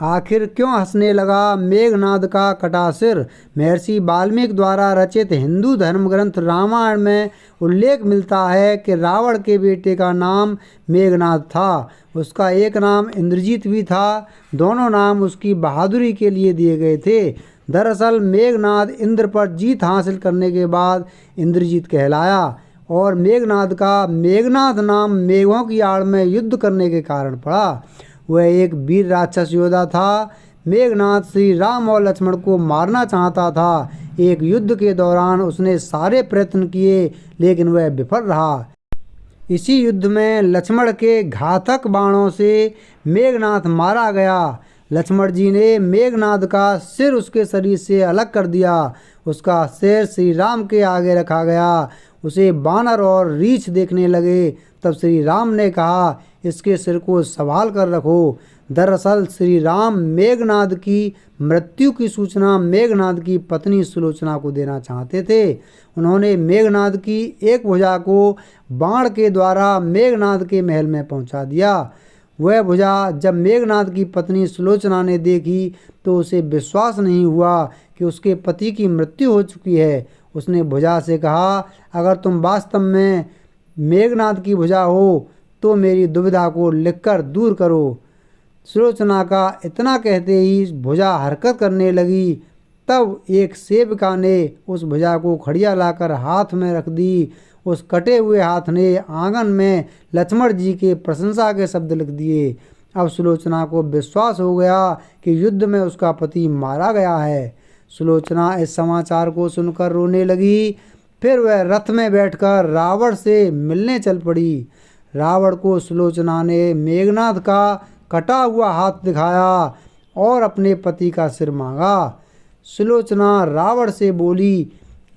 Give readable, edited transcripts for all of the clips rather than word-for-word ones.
आखिर क्यों हंसने लगा मेघनाद का कटा सिर। महर्षि वाल्मीकि द्वारा रचित हिंदू धर्म ग्रंथ रामायण में उल्लेख मिलता है कि रावण के बेटे का नाम मेघनाद था। उसका एक नाम इंद्रजीत भी था। दोनों नाम उसकी बहादुरी के लिए दिए गए थे। दरअसल मेघनाद इंद्र पर जीत हासिल करने के बाद इंद्रजीत कहलाया और मेघनाद का मेघनाद नाम मेघों की आड़ में युद्ध करने के कारण पड़ा। वह एक वीर राक्षस योद्धा था। मेघनाद श्री राम और लक्ष्मण को मारना चाहता था। एक युद्ध के दौरान उसने सारे प्रयत्न किए लेकिन वह विफल रहा। इसी युद्ध में लक्ष्मण के घातक बाणों से मेघनाद मारा गया। लक्ष्मण जी ने मेघनाद का सिर उसके शरीर से अलग कर दिया। उसका सिर श्री राम के आगे रखा गया। उसे बानर और रीछ देखने लगे। तब श्री राम ने कहा, इसके सिर को संभाल कर रखो। दरअसल श्री राम मेघनाद की मृत्यु की सूचना मेघनाद की पत्नी सुलोचना को देना चाहते थे। उन्होंने मेघनाद की एक भुजा को बाण के द्वारा मेघनाद के महल में पहुंचा दिया। वह भुजा जब मेघनाद की पत्नी सुलोचना ने देखी तो उसे विश्वास नहीं हुआ कि उसके पति की मृत्यु हो चुकी है। उसने भुजा से कहा, अगर तुम वास्तव में मेघनाद की भुजा हो तो मेरी दुविधा को लिखकर दूर करो। सुलोचना का इतना कहते ही भुजा हरकत करने लगी। तब एक सेवका ने उस भुजा को खड़िया लाकर हाथ में रख दी। उस कटे हुए हाथ ने आंगन में लक्ष्मण जी के प्रशंसा के शब्द लिख दिए। अब सुलोचना को विश्वास हो गया कि युद्ध में उसका पति मारा गया है। सुलोचना इस समाचार को सुनकर रोने लगी। फिर वह रथ में बैठकर रावण से मिलने चल पड़ी। रावण को सुलोचना ने मेघनाद का कटा हुआ हाथ दिखाया और अपने पति का सिर मांगा। सुलोचना रावण से बोली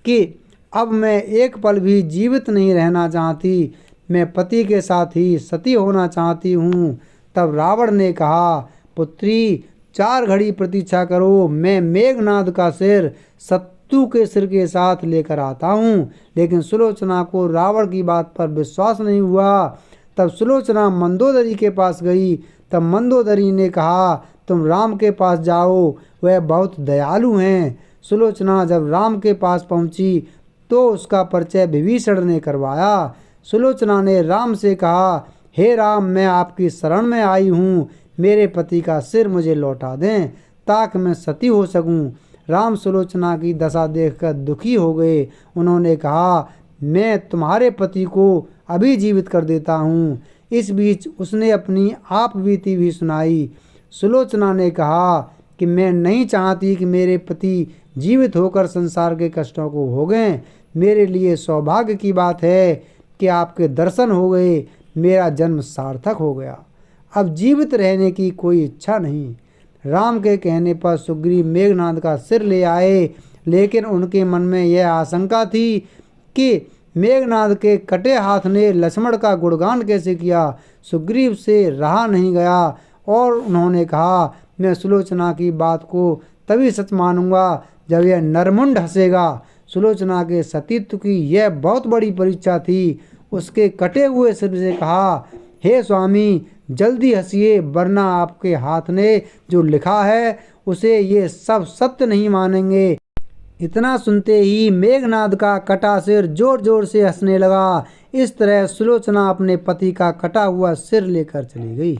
कि अब मैं एक पल भी जीवित नहीं रहना चाहती। मैं पति के साथ ही सती होना चाहती हूँ। तब रावण ने कहा, पुत्री 4 घड़ी प्रतीक्षा करो। मैं मेघनाद का सिर शत्रु के सिर के साथ लेकर आता हूँ। लेकिन सुलोचना को रावण की बात पर विश्वास नहीं हुआ। तब सुलोचना मंदोदरी के पास गई। तब मंदोदरी ने कहा, तुम राम के पास जाओ, वह बहुत दयालु हैं। सुलोचना जब राम के पास पहुंची तो उसका परिचय विभीषण ने करवाया। सुलोचना ने राम से कहा, हे राम, मैं आपकी शरण में आई हूँ। मेरे पति का सिर मुझे लौटा दें ताकि मैं सती हो सकूं। राम सुलोचना की दशा देखकर दुखी हो गए। उन्होंने कहा, मैं तुम्हारे पति को अभी जीवित कर देता हूँ। इस बीच उसने अपनी आप बीती भी सुनाई। सुलोचना ने कहा कि मैं नहीं चाहती कि मेरे पति जीवित होकर संसार के कष्टों को भोगें। मेरे लिए सौभाग्य की बात है कि आपके दर्शन हो गए। मेरा जन्म सार्थक हो गया। अब जीवित रहने की कोई इच्छा नहीं। राम के कहने पर सुग्रीव मेघनाद का सिर ले आए, लेकिन उनके मन में यह आशंका थी कि मेघनाद के कटे हाथ ने लक्ष्मण का गुणगान कैसे किया। सुग्रीव से रहा नहीं गया और उन्होंने कहा, मैं सुलोचना की बात को तभी सच मानूंगा जब यह नरमुंड हंसेगा। सुलोचना के सतीत्व की यह बहुत बड़ी परीक्षा थी। उसके कटे हुए सिर से कहा, हे स्वामी, जल्दी हंसिए, वरना आपके हाथ ने जो लिखा है उसे ये सब सत्य नहीं मानेंगे। इतना सुनते ही मेघनाद का कटा सिर जोर जोर से हंसने लगा। इस तरह सुलोचना अपने पति का कटा हुआ सिर लेकर चली गई।